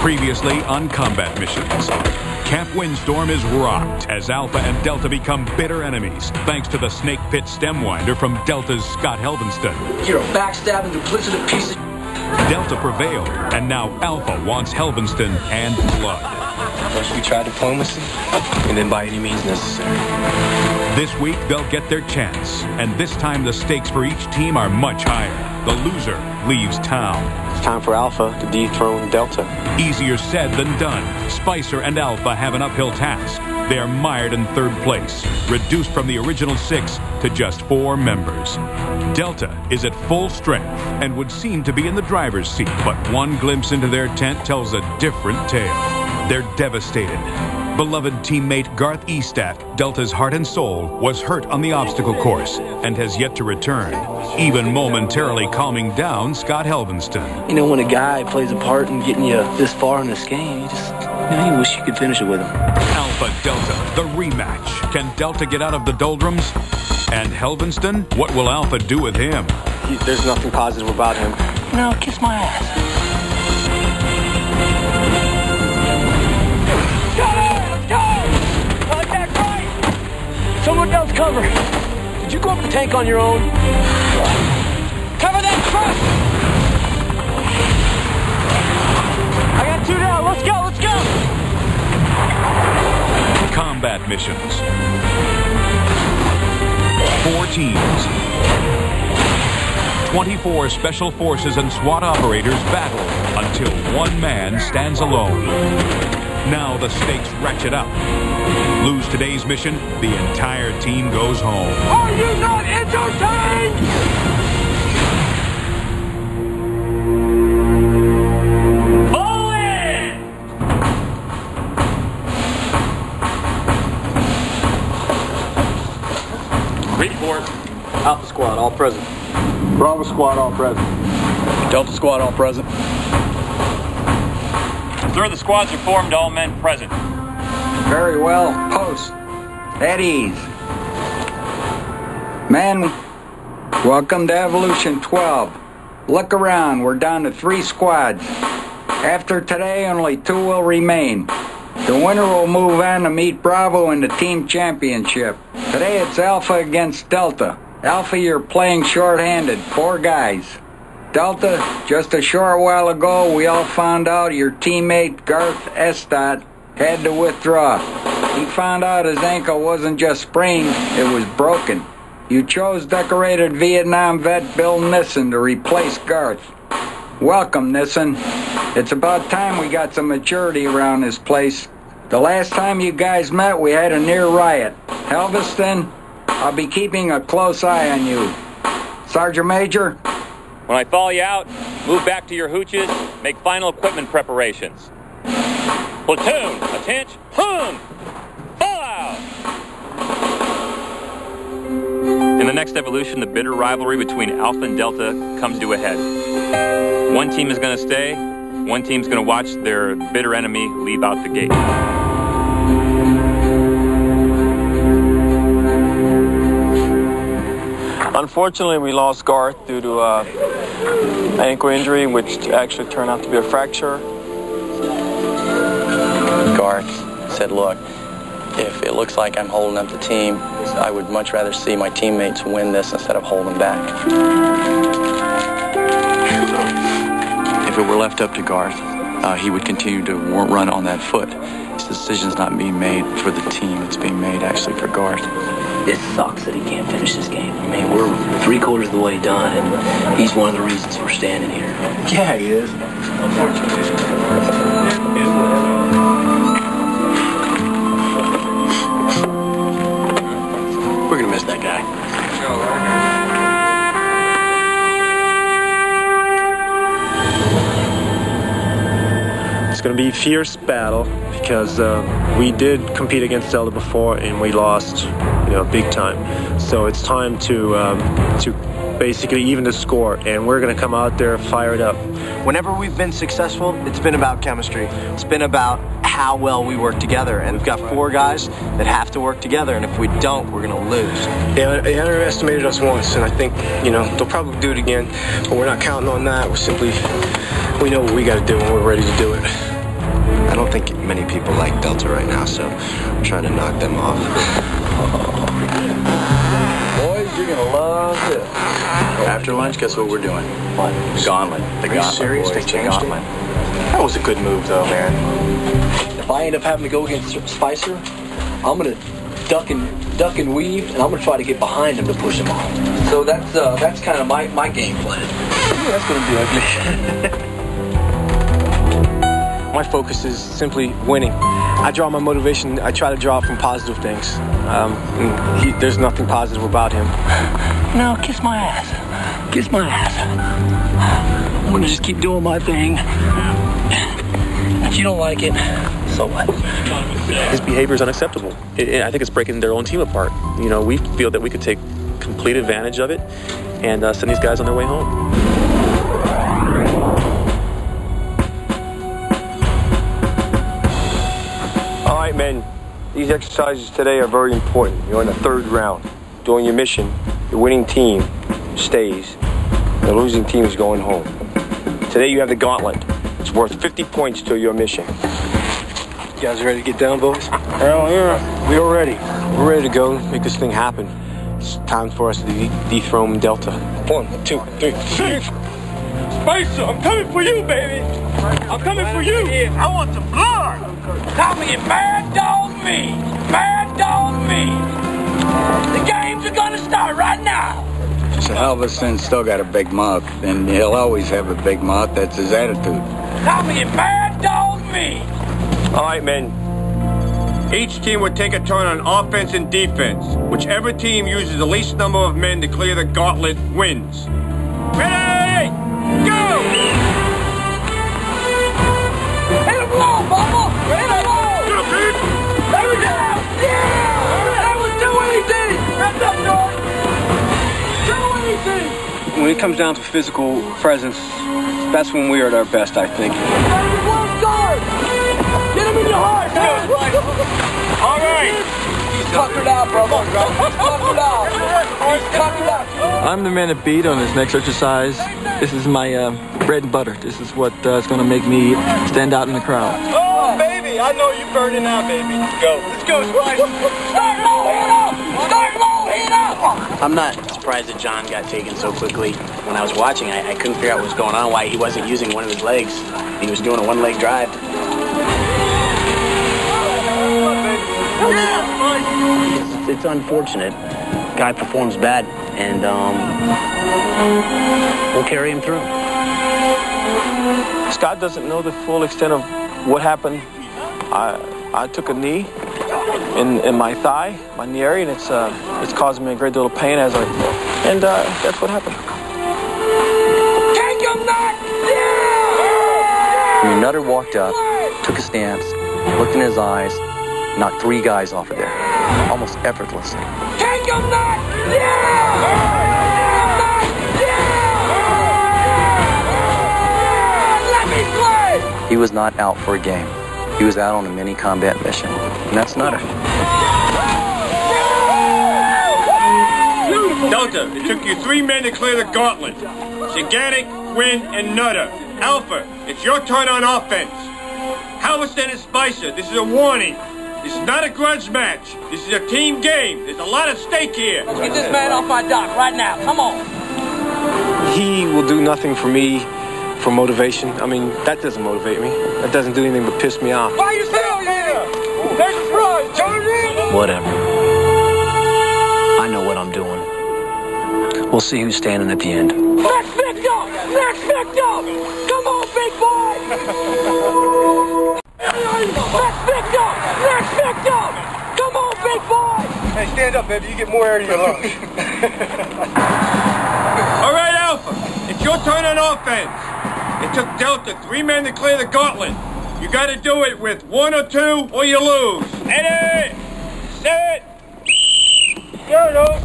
Previously on Combat Missions. Camp Windstorm is rocked as Alpha and Delta become bitter enemies thanks to the Snake Pit Stemwinder from Delta's Scott Helvenston. You're a backstabbing, duplicitous piece of... Delta prevailed, and now Alpha wants Helvenston and blood. First we try diplomacy, and then by any means necessary. This week, they'll get their chance, and this time the stakes for each team are much higher. The loser leaves town. It's time for Alpha to dethrone Delta. Easier said than done. Spicer and Alpha have an uphill task. They are mired in third place, reduced from the original 6 to just 4 members. Delta is at full strength and would seem to be in the driver's seat, but one glimpse into their tent tells a different tale. They're devastated. Beloved teammate Garth Estack, Delta's heart and soul, was hurt on the obstacle course and has yet to return, even momentarily calming down Scott Helvenston. You know, when a guy plays a part in getting you this far in this game, you wish you could finish it with him. Alpha Delta, the rematch. Can Delta get out of the doldrums? And Helvenston, what will Alpha do with him? There's nothing positive about him. No, kiss my ass. Contact right! Someone else cover. Did you go up the tank on your own? Cover that truck! I got 2 down. Let's go, let's go! Combat missions. 4 teams. 24 special forces and SWAT operators battle until one man stands alone. Now the stakes ratchet up. Lose today's mission, the entire team goes home. Are you not entertained? All in! Report. Alpha Squad, all present. Bravo Squad, all present. Delta Squad, all present. Sir, the squads are formed, all men present. Very well. Post. At ease. Men, welcome to Evolution 12. Look around. We're down to 3 squads. After today, only 2 will remain. The winner will move on to meet Bravo in the team championship. Today it's Alpha against Delta. Alpha, you're playing short-handed. 4 guys. Delta, just a short while ago, we all found out your teammate Garth Estat had to withdraw. He found out his ankle wasn't just sprained, it was broken. You chose decorated Vietnam vet Bill Nissen to replace Garth. Welcome, Nissen. It's about time we got some maturity around this place. The last time you guys met, we had a near riot. Helvenston, I'll be keeping a close eye on you. Sergeant Major? When I thaw you out, move back to your hooches, make final equipment preparations. Platoon, attention, fall out! In the next evolution, the bitter rivalry between Alpha and Delta comes to a head. One team is going to stay, one team's going to watch their bitter enemy leave out the gate. Unfortunately, we lost Garth due to an ankle injury, which actually turned out to be a fracture. Garth said, look, if it looks like I'm holding up the team, I would much rather see my teammates win this instead of holding back. If it were left up to Garth, he would continue to run on that foot. This decision's not being made for the team, it's being made actually for Garth. It sucks that he can't finish this game. I mean, we're 3/4 of the way done, and he's one of the reasons we're standing here. Yeah, he is. Unfortunately. We're gonna miss that guy. It's going to be a fierce battle because we did compete against Delta before and we lost, big time. So it's time to basically even the score, and we're going to come out there fired up. Whenever we've been successful, it's been about chemistry. It's been about how well we work together, and we've got 4 guys that have to work together, and if we don't, we're going to lose. Yeah, they underestimated us once, and I think, they'll probably do it again, but we're not counting on that. We know what we got to do, and we're ready to do it. I don't think many people like Delta right now, so I'm trying to knock them off. Boys, you're gonna love this. After lunch, guess what we're doing? What? The gauntlet. Are you serious? Boys, They changed the gauntlet. That was a good move, though, man. If I end up having to go against Spicer, I'm gonna duck and weave, and I'm gonna try to get behind him to push him off. So that's kind of my game plan. Ooh, that's gonna be ugly. My focus is simply winning. I draw my motivation. I try to draw it from positive things. There's nothing positive about him. No, kiss my ass. Kiss my ass. I'm gonna just keep doing my thing. If you don't like it, so what? His behavior is unacceptable. I think it's breaking their own team apart. You know, we feel that we could take complete advantage of it and send these guys on their way home. All right, men. These exercises today are very important. You're in the third round. During your mission, the winning team stays. The losing team is going home. Today you have the gauntlet. It's worth 50 points to your mission. You guys ready to get down, boys? Hell yeah. We are ready. We're ready to go make this thing happen. It's time for us to dethrone Delta. 1, 2, 3. Spicer, I'm coming for you, baby. I'm coming for you. I want some blood. Call me Mad Dog Me! Mad Dog Me! The games are gonna start right now! So Halverson's still got a big mouth, and he'll always have a big mouth. That's his attitude. Call me Mad Dog Me! All right, men. Each team would take a turn on offense and defense. Whichever team uses the least number of men to clear the gauntlet wins. Ready? Go! Hit him low, Bubba! Hit him low! There we go! Yeah! That was 218! That's up, North! 218! When it comes down to physical presence, that's when we are at our best, I think. Get him in your heart, man! All right. He's tuckered out, brother. He's tuckered out. He's tuckered out. I'm the man to beat on this next exercise. This is my bread and butter. This is what is going to make me stand out in the crowd. Oh, baby, I know you're burning out, baby. Go. Let's go, Spice. Start low, hit up! Start low, hit up! I'm not surprised that John got taken so quickly. When I was watching, I couldn't figure out what was going on, why he wasn't using one of his legs. He was doing a one-leg drive. It's unfortunate. Guy performs bad, and we'll carry him through. Scott doesn't know the full extent of what happened. I took a knee in my thigh, my knee area, and it's causing me a great deal of pain that's what happened. Take him back! I mean, Nutter walked up, took a stance, looked in his eyes, knocked 3 guys off of there, almost effortlessly. Take him back! Let me play! He was not out for a game. He was out on a mini combat mission, and that's Nutter. Delta, it took you 3 men to clear the gauntlet. Gigantic, Wynn, and Nutter. Alpha, it's your turn on offense. Halverson and Spicer, this is a warning. This is not a grudge match. This is a team game. There's a lot at stake here. Let's get this man off my dock right now. Come on. He will do nothing for me for motivation. I mean, that doesn't motivate me. That doesn't do anything but piss me off. Why are you still here? There's a run. Charge in. Whatever. I know what I'm doing. We'll see who's standing at the end. Next victim! Next victim! Come on, big boy! Next victim! Next victim! Come on, big boy! Hey, stand up, baby. You get more air to your lungs. All right, Alpha. It's your turn on offense. It took Delta 3 men to clear the gauntlet. You got to do it with 1 or 2, or you lose. Ready, set, go.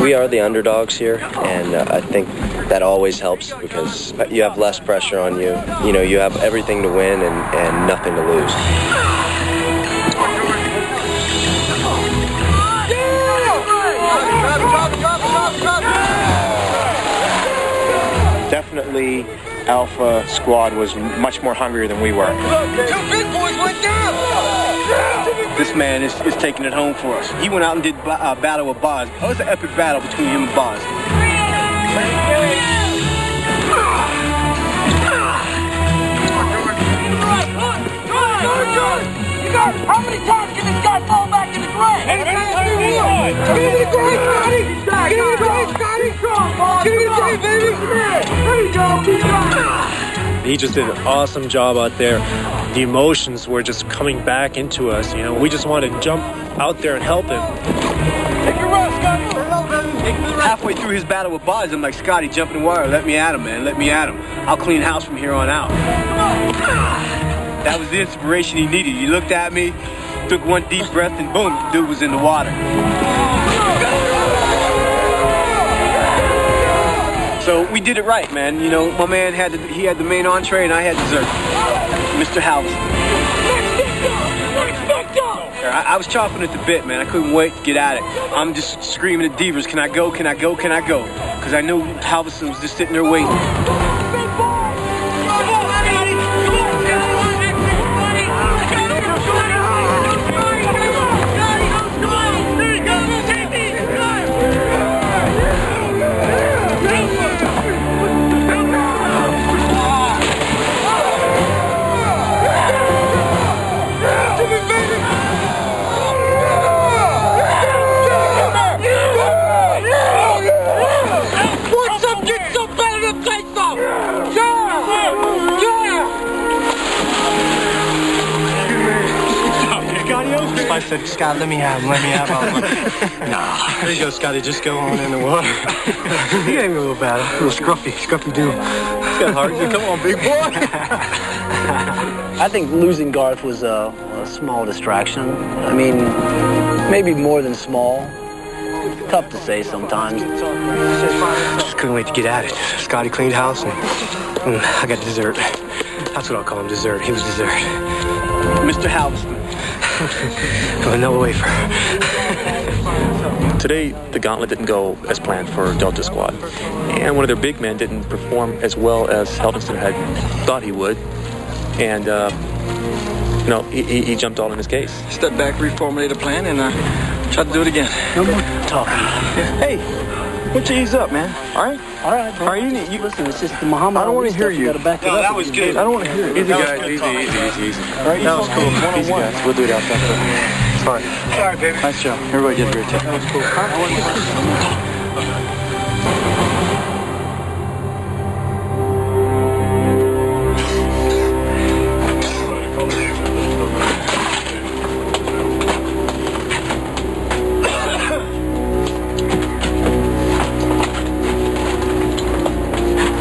We are the underdogs here, and I think that always helps because you have less pressure on you. You know, you have everything to win and nothing to lose. Definitely Alpha squad was much more hungrier than we were. Two big boys went down! This man is taking it home for us. He went out and did a battle with Boz. It was an epic battle between him and Boz. How many times can this guy fall back in the grave? Get in the grave, Scotty! Get in the grave, Scotty! Get in the grave, baby! There you go, keep going! He just did an awesome job out there. The emotions were just coming back into us, you know. We just wanted to jump out there and help him. Take your rest, Scotty! Halfway through his battle with Boz, I'm like, Scotty, jump in the water. Let me at him, man. Let me at him. I'll clean house from here on out. That was the inspiration he needed. He looked at me, took one deep breath, and boom, the dude was in the water. So we did it right, man. You know, my man had the main entree, and I had dessert. Mr. Halverson. I was chomping at the bit, man. I couldn't wait to get at it. I'm just screaming at Devers, can I go, can I go, can I go? Because I knew Halverson was just sitting there waiting. I said, Scott, let me have him. Nah. There you go, Scotty. Just go on in the water. He gave me a little battle. A little scruffy dude. It's got hard. Come on, big boy. I think losing Garth was a small distraction. I mean, maybe more than small. Tough to say sometimes. Just couldn't wait to get at it. Scotty cleaned house, and I got dessert. That's what I'll call him, dessert. He was dessert. Mr. Halverson. Vanilla wafer. Today, the gauntlet didn't go as planned for Delta Squad. And one of their big men didn't perform as well as Helvenston had thought he would. And, he jumped all in his case. Stepped back, reformulated a plan, and tried to do it again. No more talking. Hey, why don't you ease up, man? All right? All right, bro. You listen, it's just the Muhammad. I don't want to hear you. Gotta back it up. That was good. I don't want to hear it. Easy, guys. Easy. All right, that was cool. Easy, guys. We'll do it out there. Sorry. Sorry, baby. Nice job. Everybody did a great job. That was cool.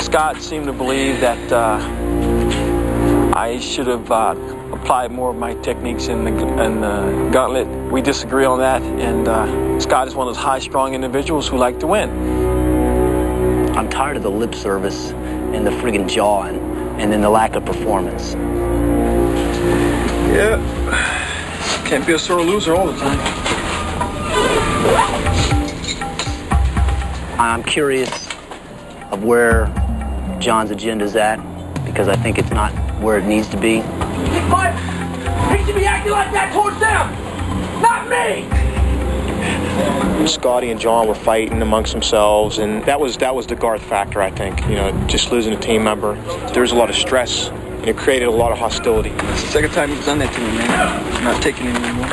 Scott seemed to believe that I should have applied more of my techniques in the gauntlet. We disagree on that, and Scott is one of those high-strung individuals who like to win. I'm tired of the lip service and the friggin' jawing and then the lack of performance. Yeah. Can't be a sore loser all the time. I'm curious of where John's agenda's at, because I think it's not where it needs to be. But he should be acting like that towards them, not me! Scotty and John were fighting amongst themselves, and that was the Garth factor, I think. You know, just losing a team member. There was a lot of stress, and it created a lot of hostility. It's the second time you've done that to me, man. I'm not taking it anymore.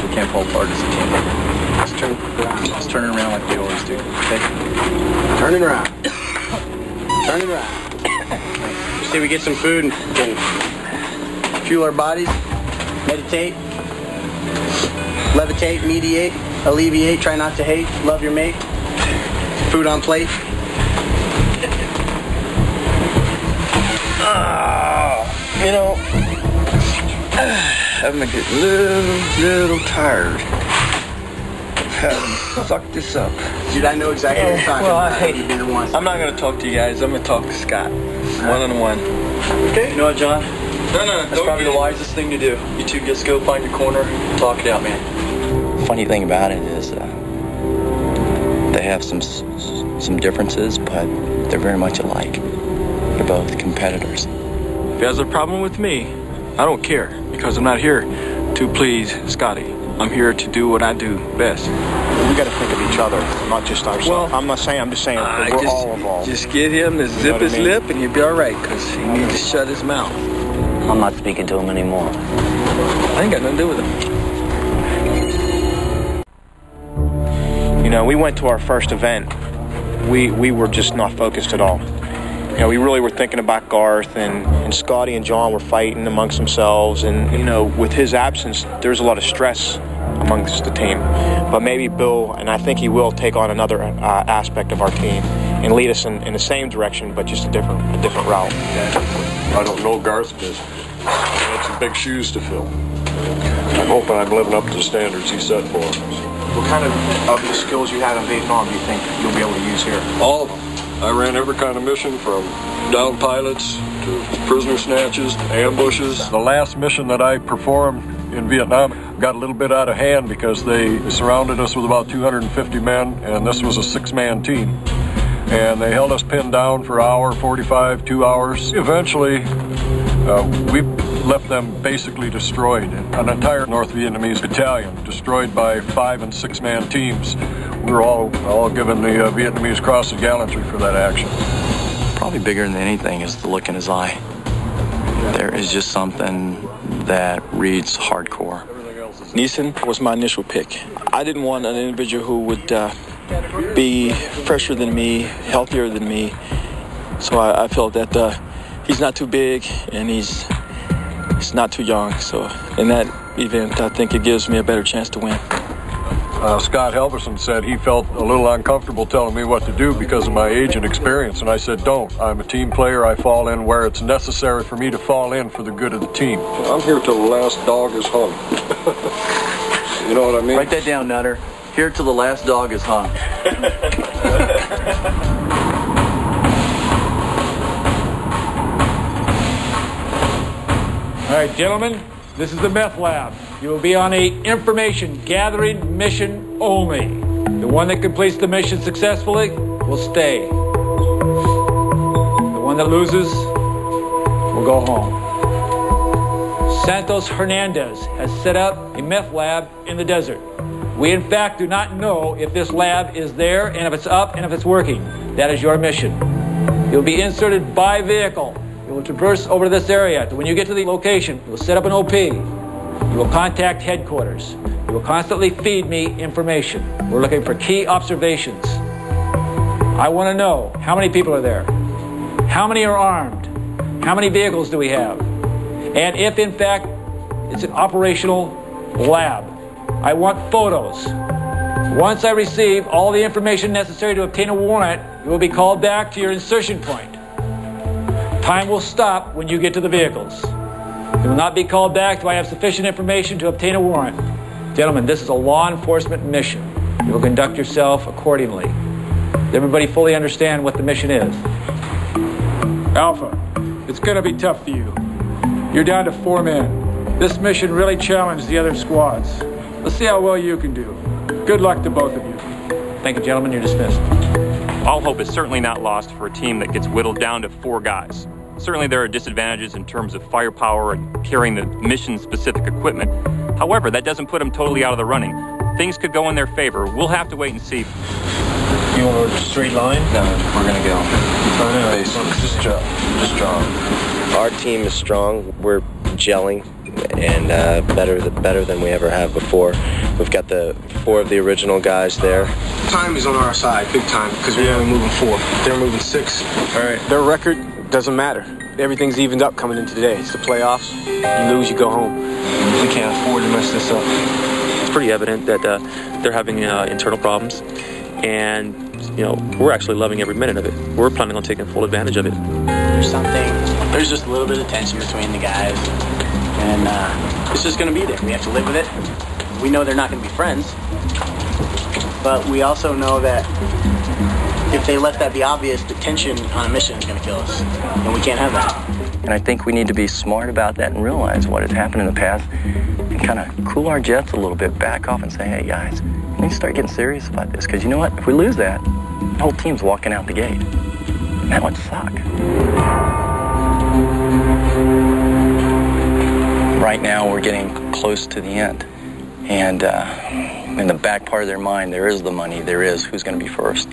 We can't fall apart as a team. Let's turn it around like we always do, okay? Turn it around. Turn it around. Say we get some food and fuel our bodies, meditate, levitate, mediate, alleviate, try not to hate, love your mate, food on plate. I'm gonna get a little tired. Suck this up. Dude, I know exactly what you're talking about. I hate you the one. I'm not gonna talk to you guys. I'm gonna talk to Scott. One-on-one. Okay. You know what, John? No. That's probably the wisest thing to do. You two just go find your corner, talk it out, man. Funny thing about it is they have some differences, but they're very much alike. They're for both competitors. If he has a problem with me, I don't care, because I'm not here to please Scotty. I'm here to do what I do best. We got to think of each other, not just ourselves. Well, I'm just saying we're all involved. Just get him to zip his lip and he'll be all right, because he needs to shut his mouth. I'm not speaking to him anymore. I ain't got nothing to do with him. You know, we went to our first event. We were just not focused at all. You know, we really were thinking about Garth, and Scotty and John were fighting amongst themselves, and, you know, with his absence, there's a lot of stress amongst the team. But maybe Bill, and I think he will, take on another aspect of our team and lead us in the same direction, but just a different route. I don't know Garth's business. That's some big shoes to fill. I'm hoping I'm living up to the standards he set for us. What kind of the skills you had in Vietnam do you think you'll be able to use here? All of them. I ran every kind of mission, from down pilots to prisoner snatches to ambushes. The last mission that I performed in Vietnam got a little bit out of hand because they surrounded us with about 250 men, and this was a 6-man team. And they held us pinned down for an hour, 45, 2 hours. Eventually, we left them basically destroyed. An entire North Vietnamese battalion destroyed by 5- and 6-man teams. We were all given the Vietnamese Cross of Gallantry for that action. Probably bigger than anything is the look in his eye. There is just something that reads hardcore. Neeson was my initial pick. I didn't want an individual who would be fresher than me, healthier than me. So I felt that he's not too big and he's not too young. So in that event, I think it gives me a better chance to win. Scott Helverson said he felt a little uncomfortable telling me what to do because of my age and experience, and I said, don't. I'm a team player. I fall in where it's necessary for me to fall in for the good of the team. I'm here till the last dog is hung. You know what I mean? Write that down, Nutter. Here till the last dog is hung. All right, gentlemen, this is the meth lab. You will be on a information gathering mission only. The one that completes the mission successfully will stay. The one that loses will go home. Santos Hernandez has set up a meth lab in the desert. We, in fact, do not know if this lab is there and if it's up and if it's working. That is your mission. You'll be inserted by vehicle. You will traverse over to this area. When you get to the location, you will set up an OP. You will contact headquarters. You will constantly feed me information. We're looking for key observations. I want to know how many people are there, how many are armed, how many vehicles do we have, and if, in fact, it's an operational lab. I want photos. Once I receive all the information necessary to obtain a warrant, you will be called back to your insertion point. Time will stop when you get to the vehicles. You will not be called back till I have sufficient information to obtain a warrant. Gentlemen, this is a law enforcement mission. You will conduct yourself accordingly. Does everybody fully understand what the mission is? Alpha, it's going to be tough for you. You're down to 4 men. This mission really challenged the other squads. Let's see how well you can do. Good luck to both of you. Thank you, gentlemen. You're dismissed. All hope is certainly not lost for a team that gets whittled down to 4 guys. Certainly there are disadvantages in terms of firepower and carrying the mission-specific equipment. However, that doesn't put them totally out of the running. Things could go in their favor. We'll have to wait and see. You want a straight line? No, we're going to go. Just draw. Our team is strong. We're gelling and better than we ever have before. We've got the 4 of the original guys there. Time is on our side, big time, because we're only moving 4. They're moving 6. All right. Their record doesn't matter. Everything's evened up coming into today. It's the playoffs. You lose, you go home. We can't afford to mess this up. It's pretty evident that they're having internal problems, and we're actually loving every minute of it. We're planning on taking full advantage of it. There's just a little bit of tension between the guys, and it's just going to be there. We have to live with it. We know they're not going to be friends, but we also know that if they let that be obvious, the tension on a mission is going to kill us, and we can't have that. And I think we need to be smart about that and realize what has happened in the past and kind of cool our jets a little bit, back off and say, hey, guys, we need to start getting serious about this, because you know what? If we lose that, the whole team's walking out the gate. And that would suck. right now we're getting close to the end. And in the back part of their mind, there is the money, there is who's going to be first.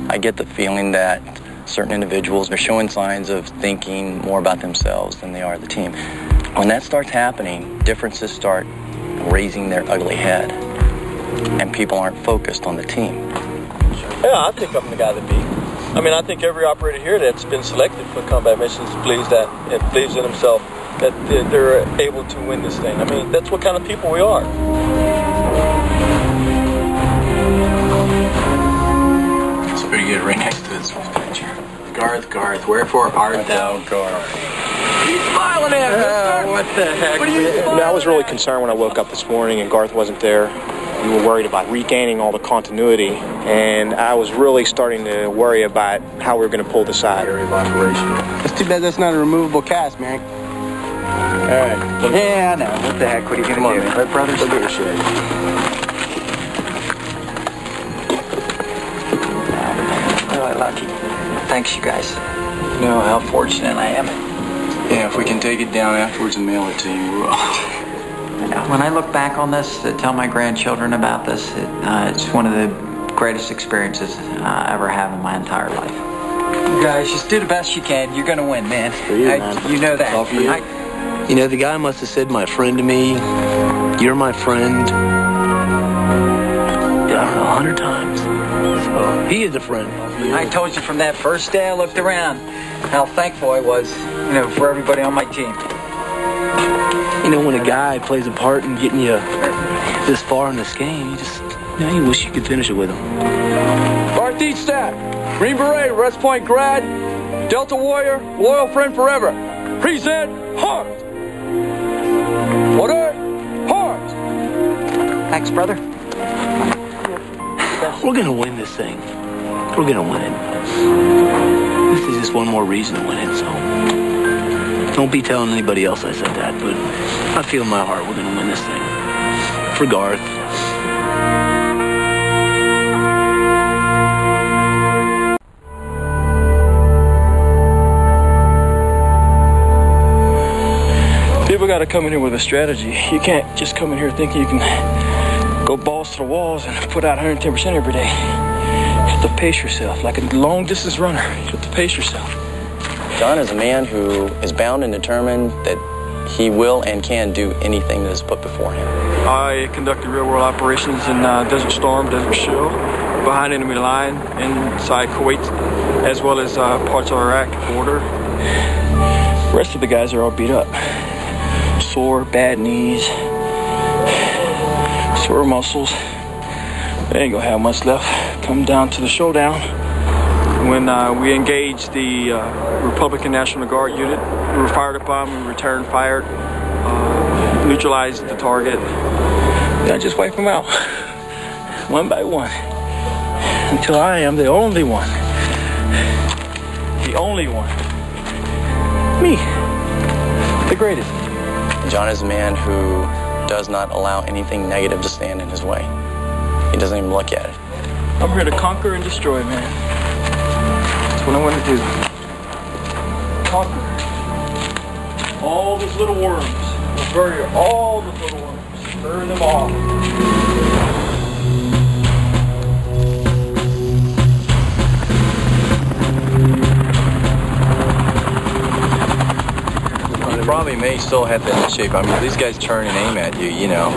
I get the feeling that certain individuals are showing signs of thinking more about themselves than they are the team. When that starts happening, differences start raising their ugly head, and people aren't focused on the team. Yeah, I think I'm the guy to beat. I mean, I think every operator here that's been selected for combat missions believes that, and believes in himself that they're able to win this thing. I mean, that's what kind of people we are. It's pretty good right next to this picture. Garth, wherefore art thou, Garth? He's smiling at us, what the heck? What are you smiling I was really concerned when I woke up this morning and Garth wasn't there. We were worried about regaining all the continuity, and I was really starting to worry about how we were going to pull this out. It's too bad that's not a removable cast, man. All right. Yeah, I know. What the heck? What are you going to do? Right, brothers? Look at your shit. Really lucky. Thanks, you guys. You know how fortunate I am. Yeah, if we can take it down afterwards and mail it to you, we will. When I look back on this to tell my grandchildren about this, it's one of the greatest experiences I ever have in my entire life. You guys, just do the best you can. You're going to win, man. You know that. You know, the guy must have said my friend to me. You're my friend. I don't know, 100 times. So he is a friend. I told you from that first day I looked around how thankful I was, for everybody on my team. You know, when a guy plays a part in getting you this far in this game, you wish you could finish it with him. Garth Eastat, Green Beret, West Point grad, Delta Warrior, loyal friend forever. Present Hart. Order Hart. Thanks, brother. We're gonna win this thing. We're gonna win it. This is just one more reason to win it, so don't be telling anybody else I said that, but I feel in my heart we're gonna win this thing. For Garth. People got to come in here with a strategy. You can't just come in here thinking you can go balls to the walls and put out 110% every day. You have to pace yourself like a long distance runner. You have to pace yourself. John is a man who is bound and determined that he will and can do anything that is put before him. I conducted real-world operations in Desert Storm, Desert Shield, behind enemy line, inside Kuwait, as well as parts of Iraq border. The rest of the guys are all beat up. Sore, bad knees, sore muscles. They ain't gonna have much left. Come down to the showdown. When we engaged the Republican National Guard unit, we were fired upon, we returned fire, neutralized the target. And I just wiped them out, one by one, until I am the only one. The only one. Me. The greatest. John is a man who does not allow anything negative to stand in his way. He doesn't even look at it. I'm here to conquer and destroy, man. That's what I want to do. Conquer all those little worms. We'll bury all the little worms. Bury them all. Probably may still have that in shape. I mean, these guys turn and aim at you, you know.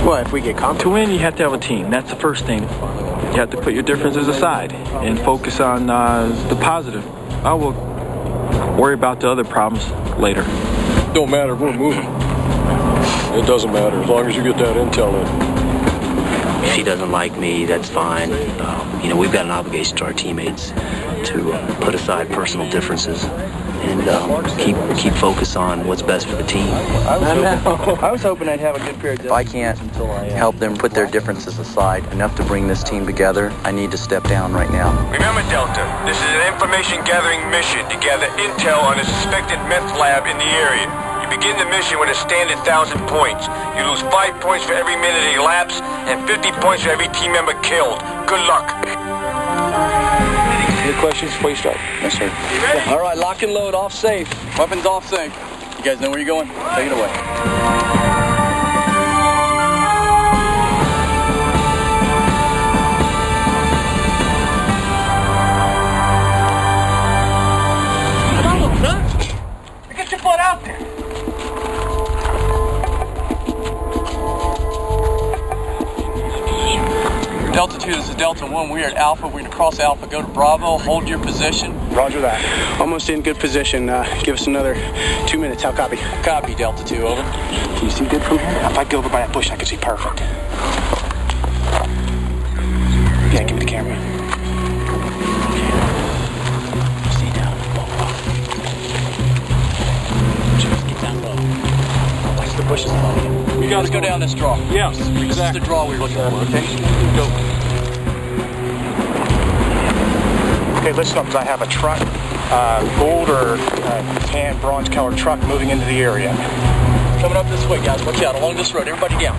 Well, if we get to win, you have to have a team. That's the first thing. You have to put your differences aside and focus on the positive. I will worry about the other problems later. Don't matter, we're moving. It doesn't matter as long as you get that intel in. If he doesn't like me, that's fine. We've got an obligation to our teammates to put aside personal differences and keep focus on what's best for the team. I was hoping I'd have a good period. If I can't help them put their differences aside enough to bring this team together, I need to step down right now. Remember, Delta, this is an information-gathering mission to gather intel on a suspected meth lab in the area. You begin the mission with a standard 1,000 points. You lose 5 points for every minute it elapsed and 50 points for every team member killed. Good luck. Any questions before you start? Yes, sir. All right, lock and load, off safe. Weapons off sync. You guys know where you're going? Take it away. Get your butt out there. Delta 2, this is Delta 1. We are at Alpha. We're going to cross Alpha, go to Bravo, hold your position. Roger that. Almost in good position. Give us another 2 minutes. How copy? Copy, Delta 2, over. Can you see good from here? If I go over by that bush, I can see perfect. Yeah, give me the camera. Stay down. Just get down low. Watch the bushes above you. You guys go down this draw. Yes, exactly. This is the draw we're looking for, okay? Go. Okay, listen up, because I have a truck, gold or tan, bronze colored truck moving into the area. Coming up this way, guys. Watch out along this road. Everybody down.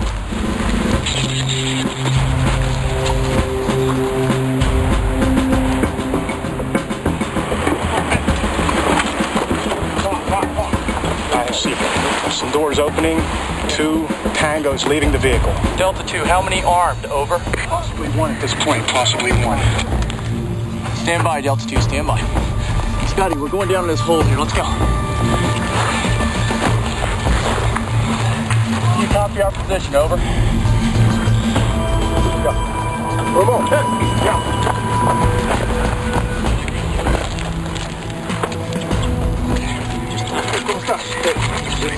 I see some doors opening, 2 tangos leaving the vehicle. Delta 2, how many armed? Over. Possibly 1 at this point, possibly 1. Stand by, Delta 2, stand by. Scotty, we're going down in this hole here. Let's go. Can you copy our position? Over. Go. Remote. Yeah.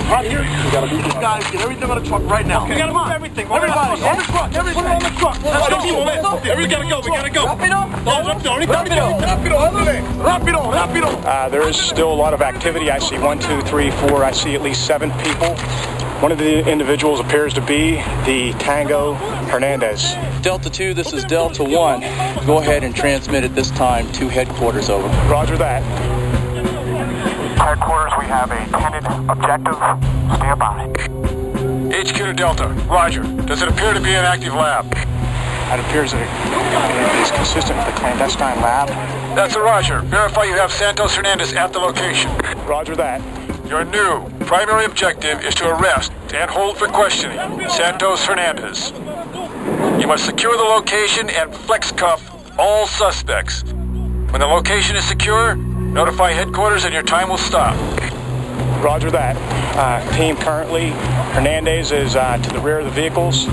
Right here. We gotta move these guys. Get everything on the truck right now. We gotta move everything. Everybody on the truck. Everything on the truck. Let's go. We gotta go. We gotta go. There is still a lot of activity. I see 1, 2, 3, 4. I see at least 7 people. One of the individuals appears to be the Tango Hernandez. Delta 2, this is Delta 1. Go ahead and transmit at this time to headquarters, over. Roger that. Headquarters, we have a tended objective. Stand by. HQ to Delta. Roger. Does it appear to be an active lab? It appears that it is consistent with the clandestine lab. That's a Roger. Verify you have Santos Hernandez at the location. Roger that. Your new primary objective is to arrest and hold for questioning Santos Hernandez. You must secure the location and flex cuff all suspects. When the location is secure, notify headquarters and your time will stop. Roger that. Team currently, Hernandez is to the rear of the vehicles.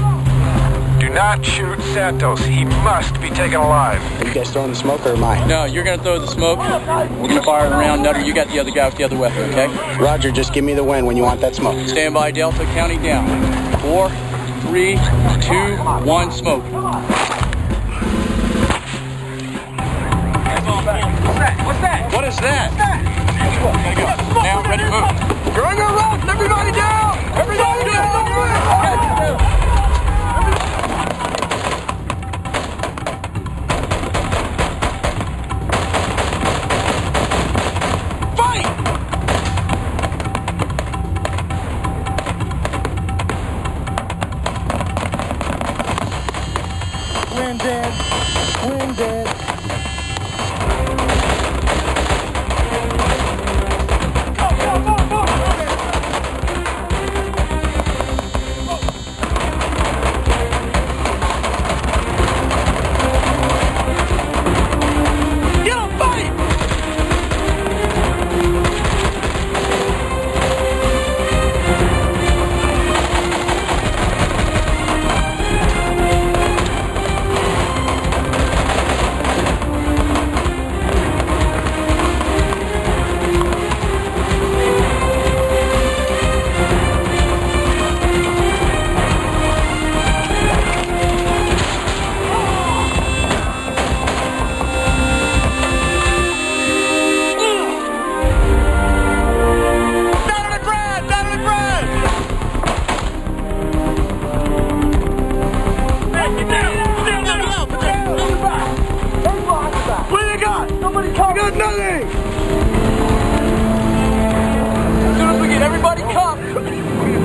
Do not shoot Santos. He must be taken alive. Are you guys throwing the smoke or am I? No, you're going to throw the smoke. We're going to fire it around. Nutter, you got the other guy with the other weapon, okay? Roger, just give me the win when you want that smoke. Stand by, Delta, counting down. 4, 3, 2, 1, smoke. What's that? What is that? What's that? Now, ready to move. You're on your left. Everybody down. Everybody down. Wind dead. Wind dead.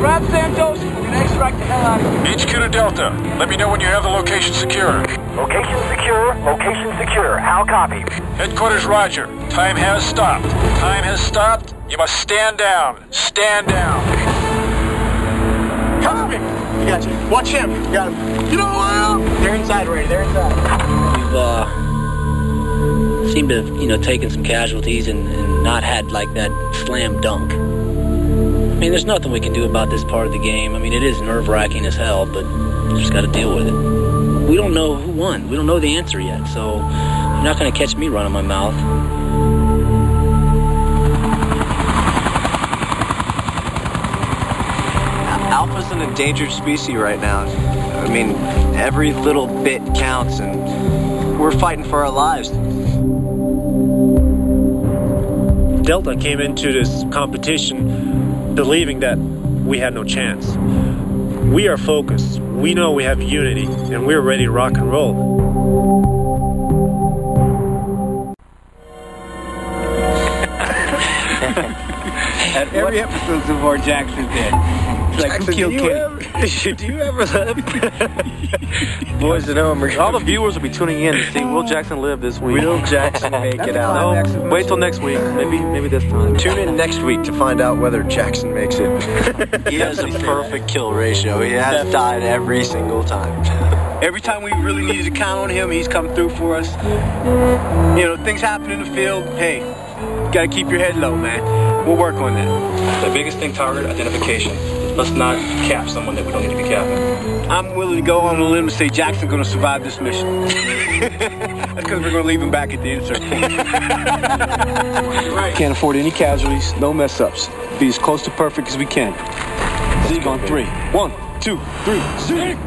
Grab Santos and extract the hell out of here. HQ to Delta. Let me know when you have the location secure. Location secure. Location secure. How copy? Headquarters, Roger. Time has stopped. Time has stopped. You must stand down. Stand down. Cover me. You got you. Watch him. You got him. You know who I am? They're inside already. They're inside. We've seemed to have, taken some casualties and not had like that slam dunk. I mean, there's nothing we can do about this part of the game. I mean, it is nerve-wracking as hell, but you just got to deal with it. We don't know who won. We don't know the answer yet, so you're not going to catch me running my mouth. Alpha's an endangered species right now. I mean, every little bit counts, and we're fighting for our lives. Delta came into this competition believing that we had no chance. We are focused. We know we have unity, and we're ready to rock and roll. At every episode so far, Jackson did. Like, Jackson, do you ever Boys at home, all the viewers will be tuning in to see will Jackson live this week. Will Jackson make it out? No, wait till next week. Maybe this time. Tune in next week to find out whether Jackson makes it. He has a perfect kill ratio. He has died every single time. Every time we really needed to count on him, he's come through for us. Things happen in the field. Hey, you gotta keep your head low, man. We'll work on that. The biggest thing, target identification. Let's not cap someone that we don't need to be capping. I'm willing to go on a limb and say Jackson's going to survive this mission. That's because we're going to leave him back at the insert point. Can't afford any casualties, no mess-ups. Be as close to perfect as we can. Zeke on 3. 1, 2, 3, Zeke!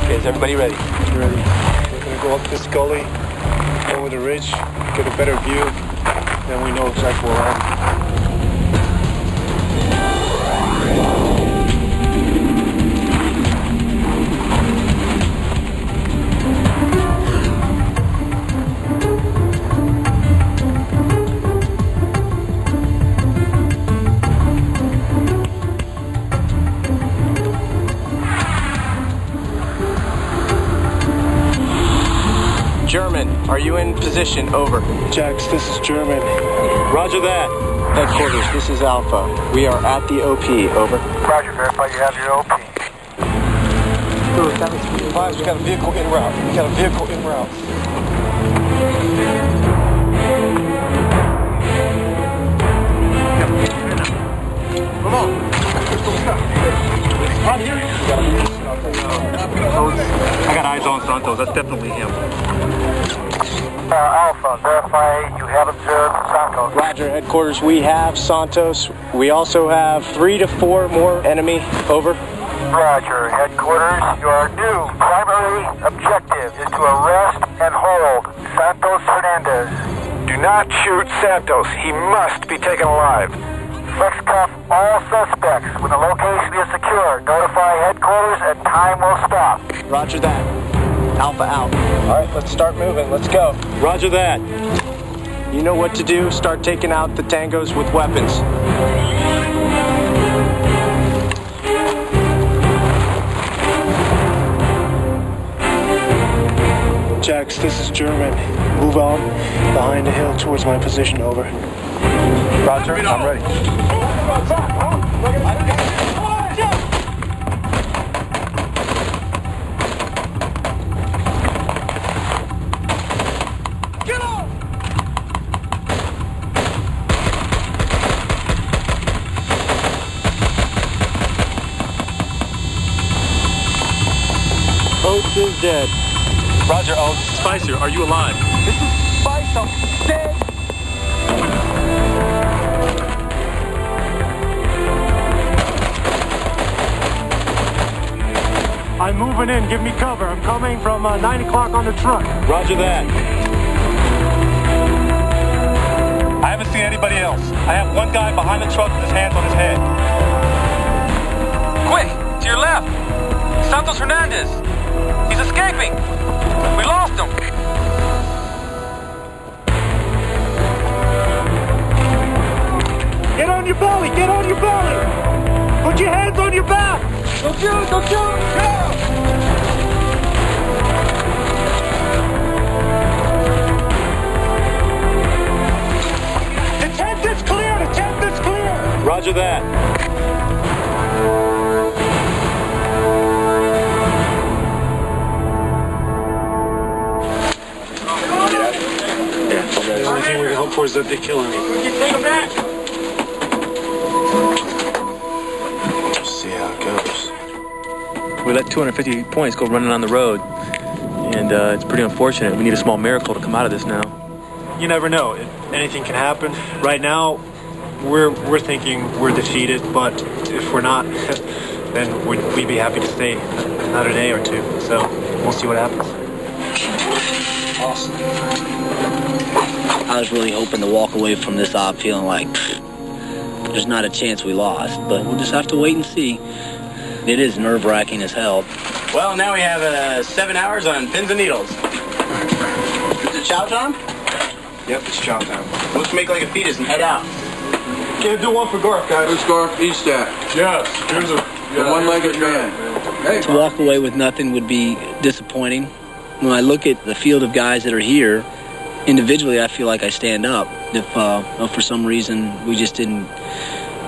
Okay, is everybody ready? Ready. Go up this gully, over the ridge, get a better view, then we know exactly where we're at. German, are you in position? Over. Jax, this is German. Roger that. Headquarters, this is Alpha. We are at the OP. Over. Roger, verify you have your OP. Fives, we got a vehicle en route. Come on. I'm here. I got eyes on Santos. That's definitely him. Alpha, verify you have observed Santos. Roger, headquarters, we have Santos. We also have 3 to 4 more enemy. Over. Roger, headquarters, your new primary objective is to arrest and hold Santos Hernandez. Do not shoot Santos. He must be taken alive. Flex cuff all suspects. When the location is secure, notify headquarters and time will stop. Roger that. Alpha out. All right, let's start moving. Let's go. Roger that. You know what to do. Start taking out the tangos with weapons. Jax, this is German. Move on behind the hill towards my position. Over. Roger, I'm ready. Oates is dead. Roger, Oates. Spicer, are you alive? This is Spicer. Dead. I'm moving in. Give me cover. I'm coming from 9 o'clock on the truck. Roger that. I haven't seen anybody else. I have one guy behind the truck with his hands on his head. Quick, to your left. Santos Hernandez. He's escaping. We lost him. Get on your belly. Get on your belly. Put your hands on your back. Don't shoot. Don't shoot. Go. only thing we can hope for is that they kill him. Take him back. We'll see how it goes. We let 250 points go running on the road, and it's pretty unfortunate. We need a small miracle to come out of this now. You never know. Anything can happen. Right now, we're thinking we're defeated, but if we're not, then we'd be happy to stay another day or two. So we'll see what happens. Awesome. I was really hoping to walk away from this op feeling like there's not a chance we lost, but we'll just have to wait and see. It is nerve-wracking as hell. Well, now we have 7 hours on pins and needles. Is it chow time? Yep, it's chow time. Let's make like a fetus and head out. Can't do one for Garth, guys. Who's Garth Estat? Yes, here's a The one-legged man. Hey. To walk away with nothing would be disappointing. When I look at the field of guys that are here, individually I feel like I stand up. If for some reason we just didn't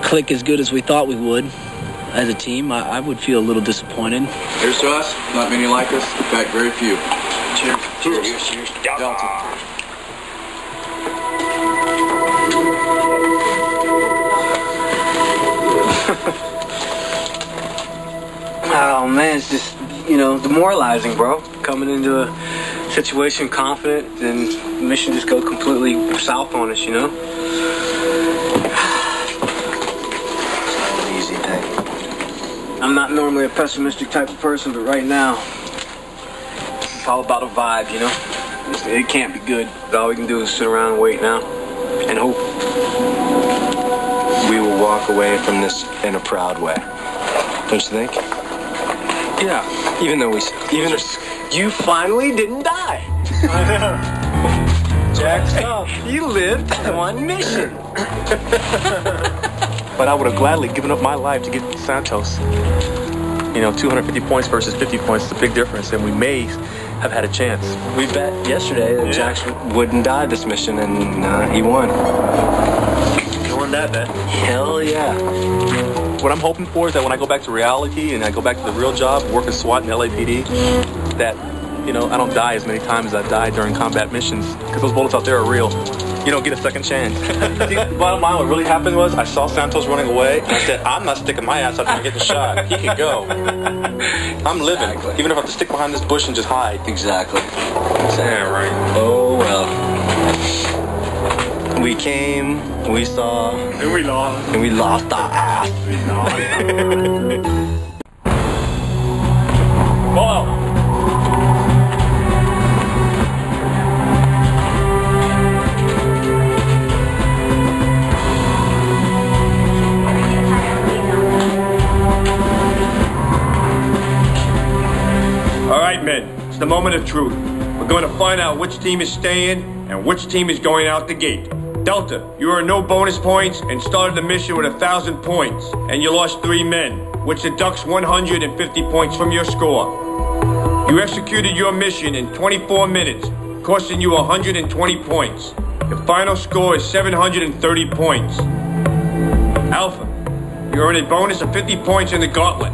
click as good as we thought we would as a team, I would feel a little disappointed. Here's to us. Not many like us. In fact, very few. Cheers. Cheers. Cheers. Delta. Oh man, it's just, demoralizing, bro. Coming into a situation confident, and the mission just goes completely south on us, It's not an easy day. I'm not normally a pessimistic type of person, but right now, it's all about a vibe, It can't be good. All we can do is sit around and wait now and hope. We will walk away from this in a proud way. Don't you think? Yeah. Even though you finally didn't die. I know. Jack's up. You lived one mission. But I would have gladly given up my life to get Santos. 250 points versus 50 points is a big difference, and we may have had a chance. We bet yesterday that Jack wouldn't die this mission, and he won. You won that bet? Hell yeah. What I'm hoping for is that when I go back to reality and I go back to the real job, working SWAT and LAPD, that, I don't die as many times as I've died during combat missions, because those bullets out there are real. You don't get a second chance. See, bottom line, what really happened was I saw Santos running away, and I said, I'm not sticking my ass out there and getting shot. He can go. I'm living, even if I have to stick behind this bush and just hide. Exactly. Yeah, right. Oh, well. We came, we saw, And we lost. and we lost our ass. Whoa. All right, men, it's the moment of truth. We're going to find out which team is staying and which team is going out the gate. Delta, you earned no bonus points and started the mission with 1,000 points, and you lost 3 men, which deducts 150 points from your score. You executed your mission in 24 minutes, costing you 120 points. Your final score is 730 points. Alpha, you earned a bonus of 50 points in the gauntlet.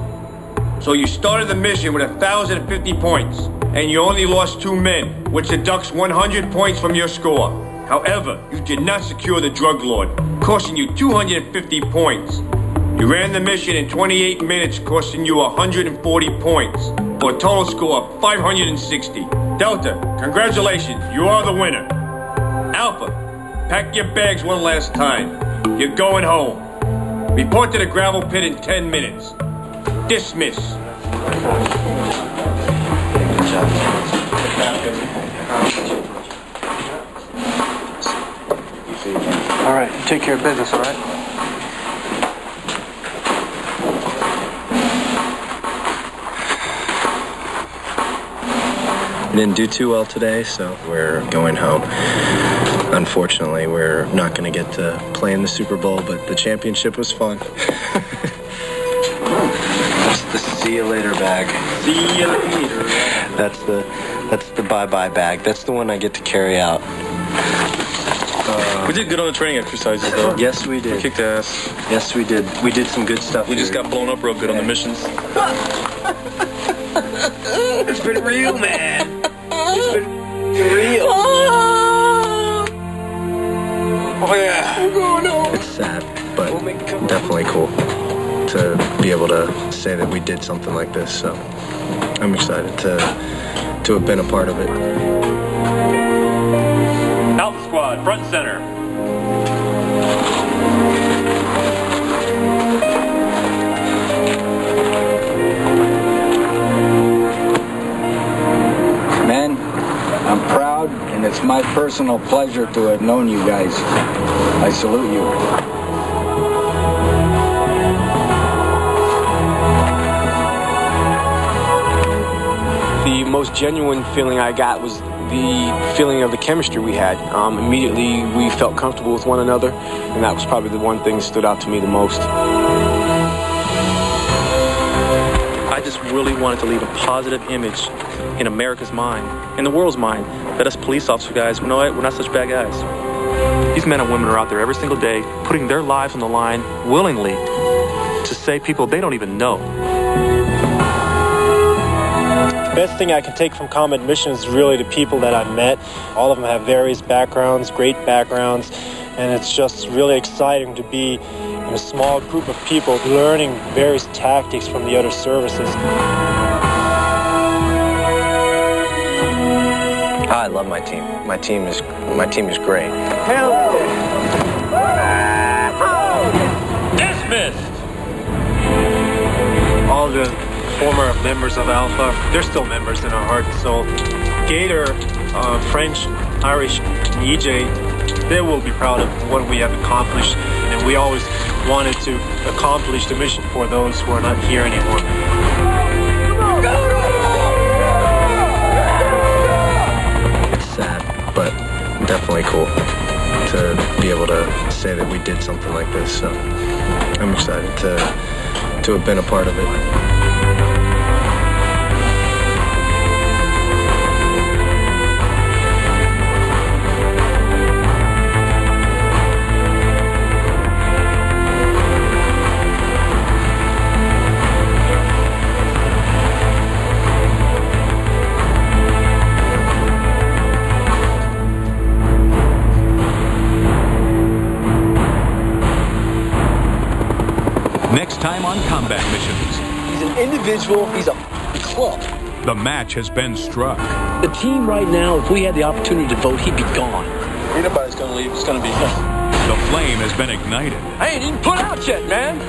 So you started the mission with 1,050 points, and you only lost 2 men, which deducts 100 points from your score. However, you did not secure the drug lord, costing you 250 points. You ran the mission in 28 minutes, costing you 140 points, for a total score of 560. Delta, congratulations, you are the winner. Alpha, pack your bags one last time. You're going home. Report to the gravel pit in 10 minutes. Dismiss. All right, you take care of business, all right? We didn't do too well today, so we're going home. Unfortunately, we're not going to get to play in the Super Bowl, but the championship was fun. That's the see you later bag. See you later. That's the bye-bye bag. That's the one I get to carry out. We did good on the training exercises, though. Yes, we did. We kicked ass. Yes, we did. We did some good stuff. We just got blown up real good on the missions. It's been real, man. It's been real. Oh yeah. We're going home. It's sad, but definitely cool to be able to say that we did something like this. So I'm excited to have been a part of it. Alpha Squad, front and center. Men, I'm proud, and it's my personal pleasure to have known you guys. I salute you. The most genuine feeling I got was the feeling of the chemistry we had. Immediately, we felt comfortable with one another, and that was probably the one thing that stood out to me the most. I just really wanted to leave a positive image in America's mind, in the world's mind, that us police officer guys, we're not such bad guys. These men and women are out there every single day, putting their lives on the line willingly to save people they don't even know. The best thing I can take from combat missions is really the people that I've met. All of them have various backgrounds, great backgrounds, and it's just really exciting to be in a small group of people learning various tactics from the other services. I love my team. My team is great. Dismissed! All the former members of Alpha, they're still members in our heart and soul. Gator, French, Irish, and EJ, they will be proud of what we have accomplished, and we always wanted to accomplish the mission for those who are not here anymore. It's sad, but definitely cool to be able to say that we did something like this. So I'm excited to have been a part of it. Next time on Combat Missions. He's an individual, he's a club. The match has been struck. The team right now, if we had the opportunity to vote, he'd be gone. Anybody's going to leave, it's going to be him. The flame has been ignited. I ain't even put out yet, man.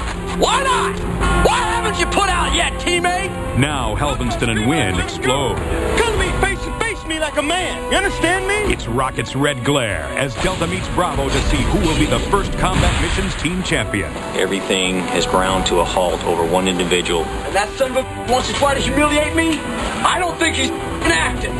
Why not? Why haven't you put out yet, teammate? Now Helvenston and Wynn explode. Come to me face to face me like a man. You understand me? It's Rocket's red glare as Delta meets Bravo to see who will be the first Combat Missions team champion. Everything has ground to a halt over one individual. And that son of a wants to try to humiliate me? I don't think he's acting.